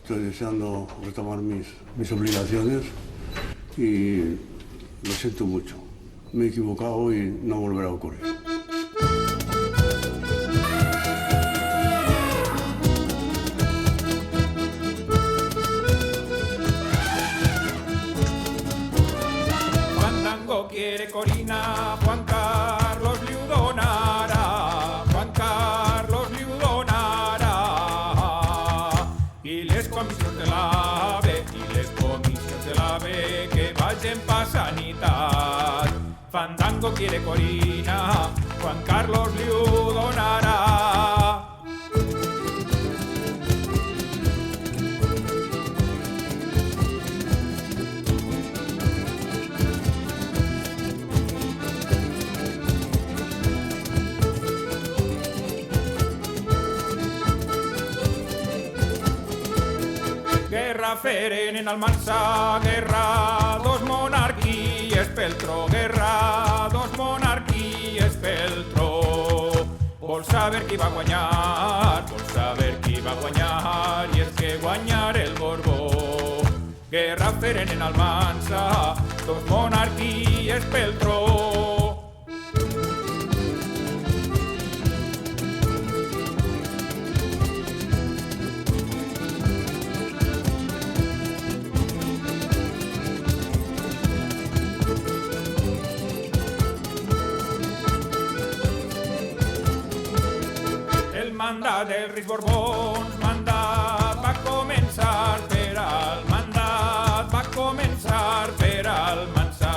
Estoy deseando retomar mis obligaciones y lo siento mucho. Me he equivocado y no volverá a ocurrir. Fandango quiere Corina, Juan Carlos li ho donarà, Juan Carlos li ho donarà. I les comissions de l'AVE, que vagin pa sanitat. Fandango quiere Corina, Juan Carlos li ho donarà. Guerra feren en Almansa, guerra dos monarquies pel tro, guerra dos monarquies pel tro. Vol saber qui va guanyar, vol saber qui va guanyar, i és que guanyar el Borbó. Guerra feren en Almansa, dos monarquies pel tro. Mandat dels reis Borbons, mandat va començar per al mandat, va començar per al Mansà.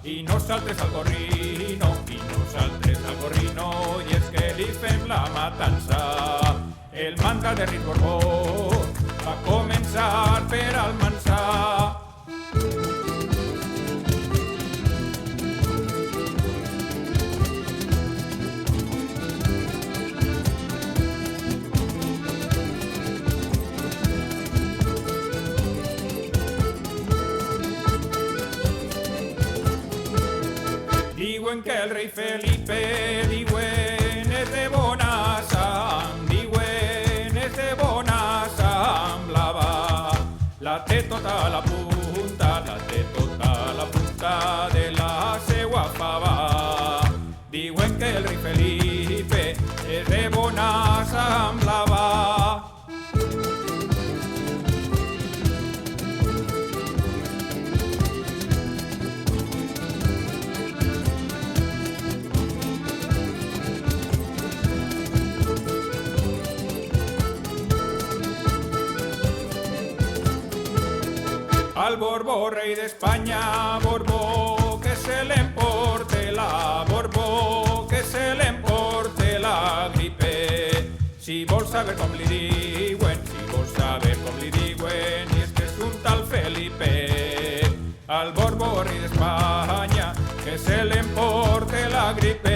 I nosaltres al Gorrino, i nosaltres al Gorrino, i és que li fem la matança. El mandat dels reis Borbons va començar per al Mansà. Diuen que el rei Felipe, diuen és de bona sang, diuen és de bona sang blava. La té tota la punta, la té tota la punta de la seua fava. Diuen que el rei Felipe és de bona sang blava. Al Borbó, rei d'Espanya, Borbó, que se l'emporte la Borbó, que se l'emporte la gripe. Si vols saber com li diuen, si vols saber com li diuen, i és que és un tal Felipe. Al Borbó, rei d'Espanya, que se l'emporte la gripe.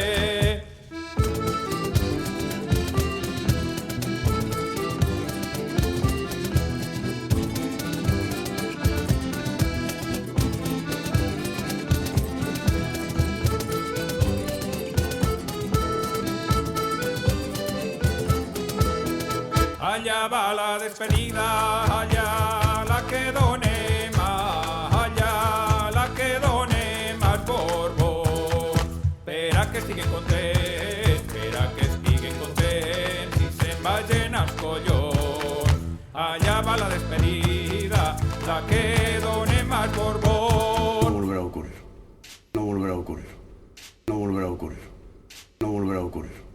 Allá va la despedida, allá la que donem, allá la que donem al Borbó. Per a que estiguen contents, per a que estiguen contents, i se'n vagin als collons. Allá va la despedida, la que donem al Borbó. No volverá a ocurrir, no volverá a ocurrir, no volverá a ocurrir, no volverá a ocurrir.